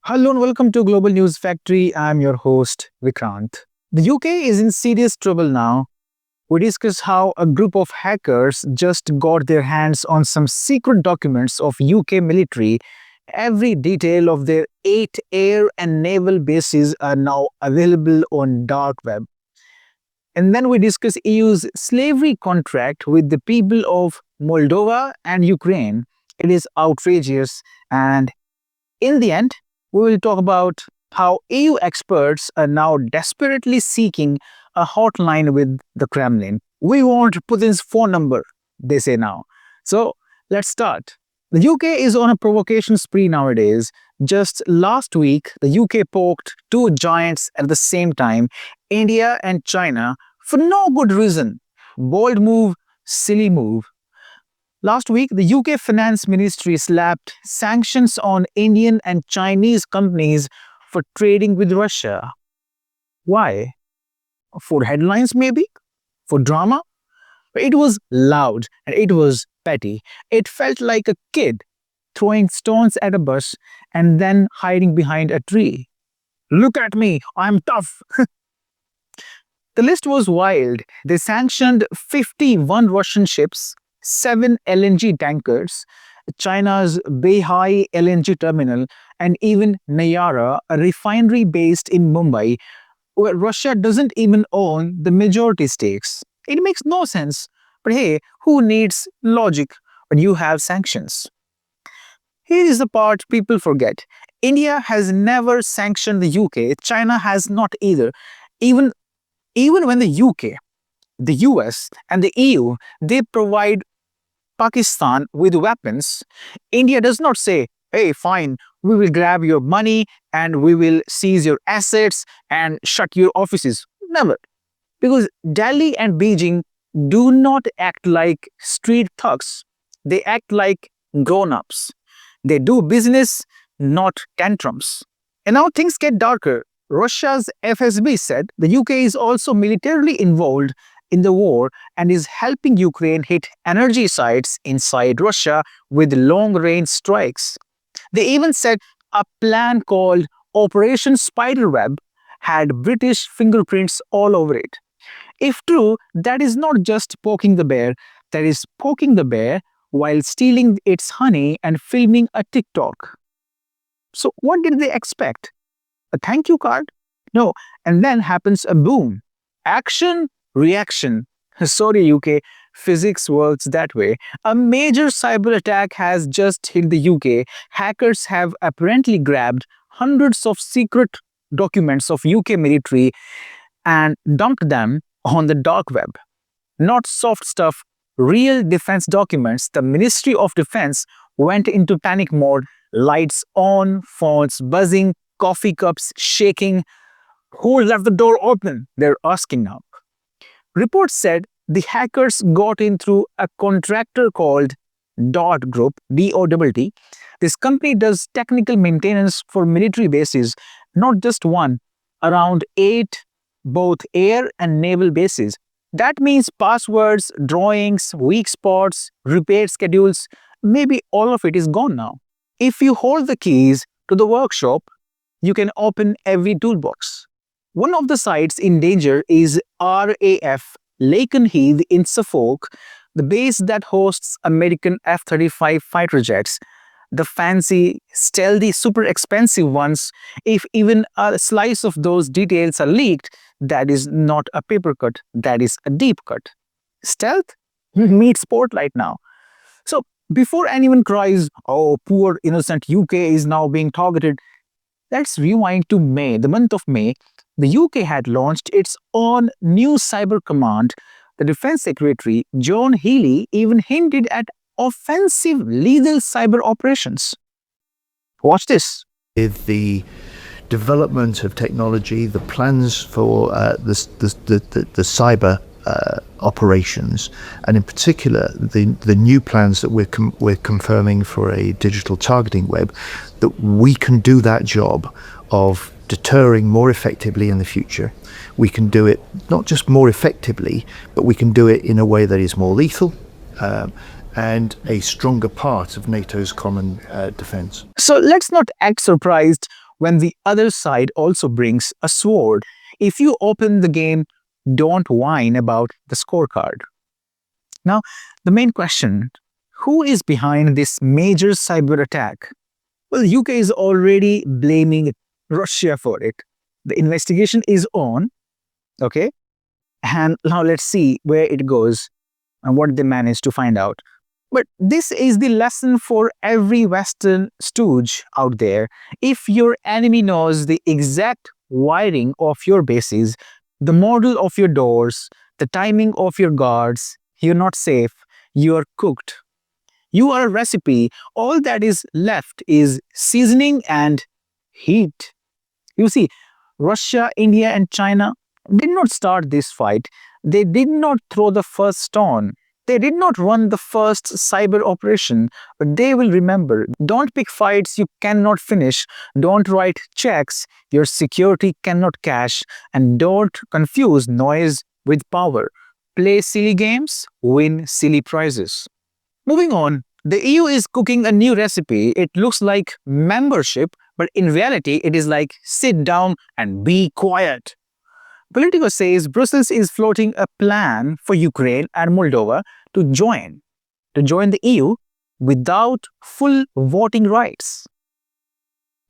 Hello and welcome to Global News Factory. I'm your host, Vikrant. The UK is in serious trouble now. We discuss how a group of hackers just got their hands on some secret documents of UK military. Every detail of their 8 air and naval bases are now available on dark web. And then we discuss EU's slavery contract with the people of Moldova and Ukraine. It is outrageous, and in the end, we will talk about how EU experts are now desperately seeking a hotline with the Kremlin. We want Putin's phone number, they say now. So let's start. The UK is on a provocation spree nowadays. Just last week, the UK poked two giants at the same time, India and China, for no good reason. Bold move, silly move. Last week, the UK Finance Ministry slapped sanctions on Indian and Chinese companies for trading with Russia. Why? For headlines, maybe? For drama? It was loud and it was petty. It felt like a kid throwing stones at a bus and then hiding behind a tree. Look at me, I'm tough. The list was wild. They sanctioned 51 Russian ships, 7 LNG tankers, China's Beihai LNG terminal, and even Nayara, a refinery based in Mumbai, where Russia doesn't even own the majority stakes. It makes no sense. But hey, who needs logic when you have sanctions? Here is the part people forget. India has never sanctioned the UK. China has not either. Even when the UK, the US, and the EU, they provide Pakistan with weapons, India does not say, hey, fine, we will grab your money and we will seize your assets and shut your offices. Never. Because Delhi and Beijing do not act like street thugs. They act like grown-ups. They do business, not tantrums. And now things get darker. Russia's FSB said the UK is also militarily involved in the war and is helping Ukraine hit energy sites inside Russia with long-range strikes. They even said a plan called Operation Spiderweb had British fingerprints all over it. If true, that is not just poking the bear, that is poking the bear while stealing its honey and filming a TikTok. So what did they expect? A thank you card? No. And then happens a boom. Action, reaction. Sorry, UK, physics works that way. A major cyber attack has just hit the UK. Hackers have apparently grabbed hundreds of secret documents of UK military and dumped them on the dark web. Not soft stuff, real defense documents. The Ministry of Defense went into panic mode, lights on, phones buzzing, coffee cups shaking. Who left the door open? They're asking now. Reports said the hackers got in through a contractor called Dodd Group, DODD. This company does technical maintenance for military bases, not just one, around 8 both air and naval bases. That means passwords, drawings, weak spots, repair schedules, maybe all of it is gone now. If you hold the keys to the workshop, you can open every toolbox. One of the sites in danger is RAF Lakenheath in Suffolk, the base that hosts American F-35 fighter jets. The fancy, stealthy, super expensive ones. If even a slice of those details are leaked, that is not a paper cut, that is a deep cut. Stealth meets spotlight now. So before anyone cries, oh, poor innocent UK is now being targeted, let's rewind to May, the month of May. The UK had launched its own new cyber command. The Defense Secretary, John Healey, even hinted at offensive lethal cyber operations. Watch this. With the development of technology, the plans for the cyber operations, and in particular the new plans that we're confirming for a digital targeting web, that we can do that job of deterring more effectively in the future. We can do it not just more effectively, but we can do it in a way that is more lethal and a stronger part of NATO's common defense. So let's not act surprised when the other side also brings a sword. If you open the game, don't whine about the scorecard. Now, the main question, who is behind this major cyber attack? Well, UK is already blaming Russia for it. The investigation is on, okay? And now let's see where it goes and what they manage to find out. But this is the lesson for every Western stooge out there. If your enemy knows the exact wiring of your bases, the model of your doors, the timing of your guards, you're not safe, you're cooked. You are a recipe. All that is left is seasoning and heat. You see, Russia, India, and China did not start this fight. They did not throw the first stone. They did not run the first cyber operation, but they will remember. Don't pick fights you cannot finish. Don't write checks your security cannot cash. And don't confuse noise with power. Play silly games, win silly prizes. Moving on, the EU is cooking a new recipe. It looks like membership, but in reality, it is like sit down and be quiet. Politico says Brussels is floating a plan for Ukraine and Moldova to join the EU without full voting rights.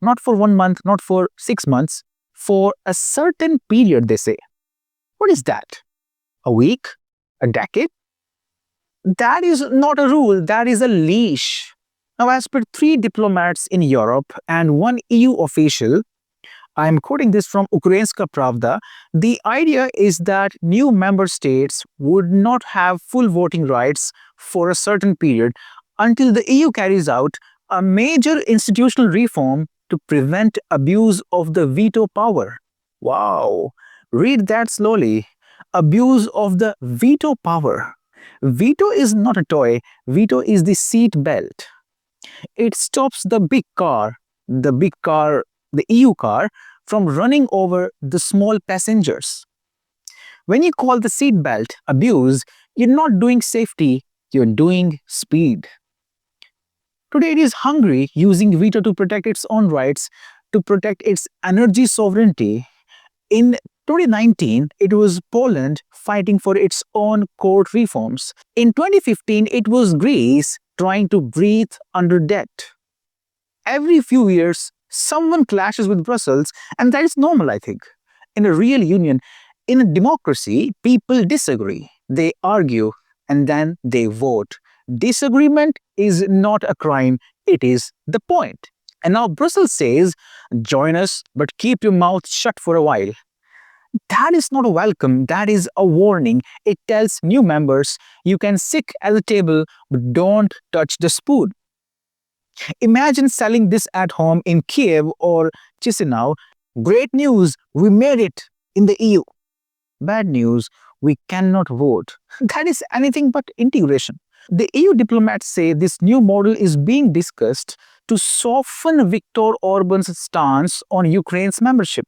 Not for 1 month, not for 6 months, for a certain period, they say. What is that? A week? A decade? That is not a rule, that is a leash. Now, as per 3 diplomats in Europe and 1 EU official, I am quoting this from Ukrainska Pravda, the idea is that new member states would not have full voting rights for a certain period until the EU carries out a major institutional reform to prevent abuse of the veto power. Wow! Read that slowly. Abuse of the veto power. Veto is not a toy, veto is the seat belt. It stops the EU car, from running over the small passengers. When you call the seat belt abuse, you're not doing safety, you're doing speed. Today it is Hungary using veto to protect its own rights, to protect its energy sovereignty. In 2019, it was Poland fighting for its own court reforms. In 2015, it was Greece trying to breathe under debt. Every few years, someone clashes with Brussels, and that is normal, I think. In a real union, in a democracy, people disagree, they argue, and then they vote. Disagreement is not a crime, it is the point. And now Brussels says, join us, but keep your mouth shut for a while. That is not a welcome, that is a warning. It tells new members, you can sit at the table, but don't touch the spoon. Imagine selling this at home in Kiev or Chisinau. Great news, we made it in the EU. Bad news, we cannot vote. That is anything but integration. The EU diplomats say this new model is being discussed to soften Viktor Orban's stance on Ukraine's membership.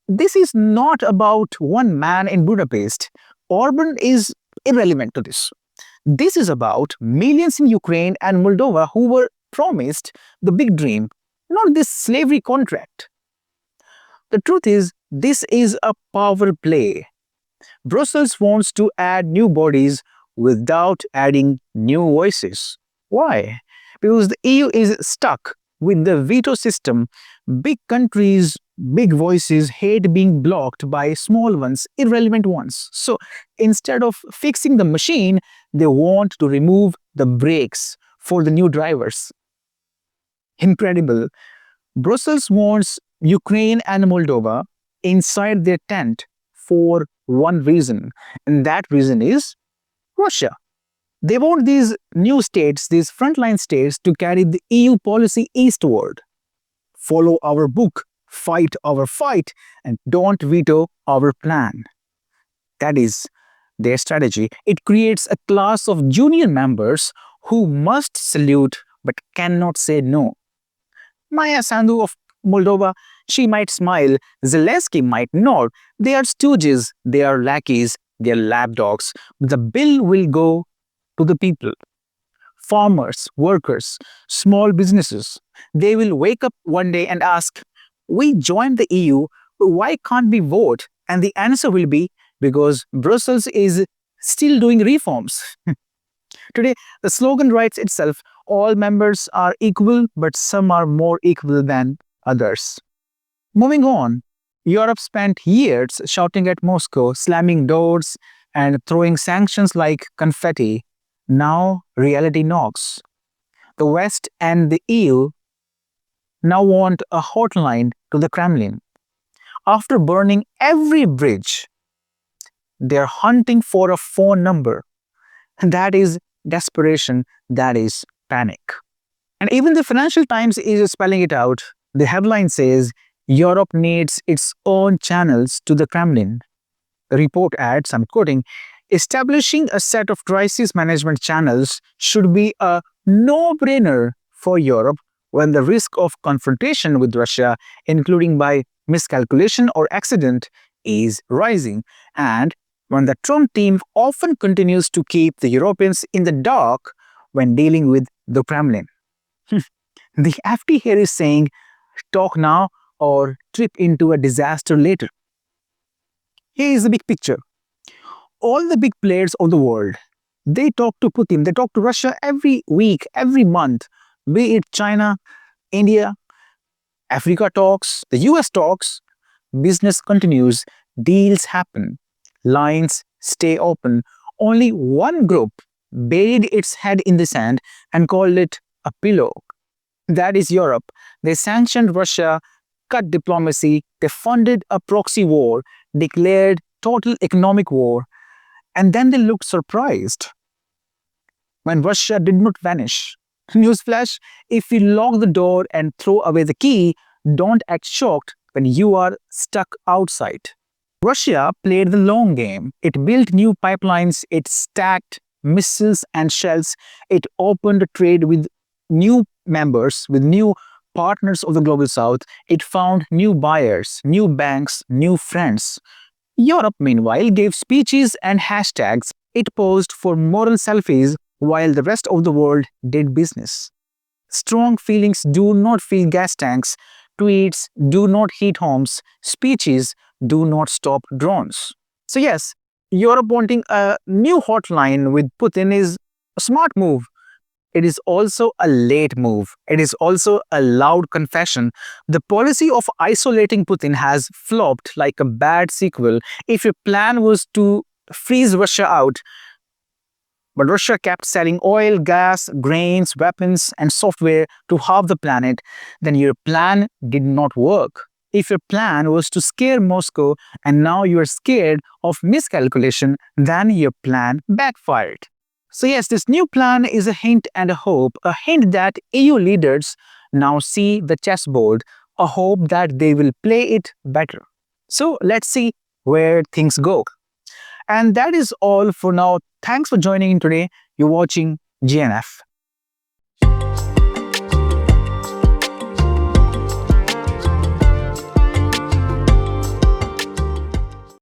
This is not about one man in Budapest. Orban is irrelevant to this. This is about millions in Ukraine and Moldova who were promised the big dream, not this slavery contract. The truth is, this is a power play. Brussels wants to add new bodies without adding new voices. Why? Because the EU is stuck with the veto system. Big countries, big voices hate being blocked by small ones, irrelevant ones. So instead of fixing the machine, they want to remove the brakes for the new drivers. Incredible. Brussels wants Ukraine and Moldova inside their tent for one reason, and that reason is Russia. They want these new states, these frontline states, to carry the EU policy eastward. Follow our book, fight our fight, and don't veto our plan. That is their strategy. It creates a class of junior members who must salute but cannot say no. Maya Sandu of Moldova, she might smile, Zelensky might nod. They are stooges, they are lackeys, they are lapdogs. The bill will go to the people. farmers, workers, small businesses. They will wake up one day and ask, "We joined the EU, but why can't we vote?" And the answer will be, because Brussels is still doing reforms. Today, the slogan writes itself: all members are equal, but some are more equal than others. Moving on, Europe spent years shouting at Moscow, slamming doors, and throwing sanctions like confetti. Now, reality knocks. The West and the EU now want a hotline to the Kremlin. After burning every bridge, they're hunting for a phone number. That is desperation, that is panic. And even the Financial Times is spelling it out. The headline says, Europe needs its own channels to the Kremlin. The report adds, I'm quoting, establishing a set of crisis management channels should be a no-brainer for Europe when the risk of confrontation with Russia, including by miscalculation or accident, is rising, and when the Trump team often continues to keep the Europeans in the dark when dealing with the Kremlin. The FT here is saying, talk now or trip into a disaster later. Here is the big picture. All the big players of the world, they talk to Putin, they talk to Russia every week, every month, be it China, India, Africa talks, the US talks, business continues, deals happen, lines stay open. Only one group buried its head in the sand and called it a pillow. That is Europe. They sanctioned Russia, cut diplomacy, they funded a proxy war, declared total economic war, and then they looked surprised when Russia did not vanish. Newsflash, if you lock the door and throw away the key, don't act shocked when you are stuck outside. Russia played the long game. It built new pipelines, it stacked missiles and shells, it opened trade with new members, with new partners of the global south, it found new buyers, new banks, new friends. Europe, meanwhile, gave speeches and hashtags. It posed for moral selfies while the rest of the world did business. Strong feelings do not fill gas tanks, tweets do not heat homes, speeches do not stop drones. So yes, Europe wanting a new hotline with Putin is a smart move. It is also a late move. It is also a loud confession. The policy of isolating Putin has flopped like a bad sequel. If your plan was to freeze Russia out, but Russia kept selling oil, gas, grains, weapons, and software to half the planet, then your plan did not work. If your plan was to scare Moscow and now you are scared of miscalculation, then your plan backfired. So yes, this new plan is a hint and a hope, a hint that EU leaders now see the chessboard, a hope that they will play it better. So let's see where things go. And that is all for now. Thanks for joining in today. You're watching GNF.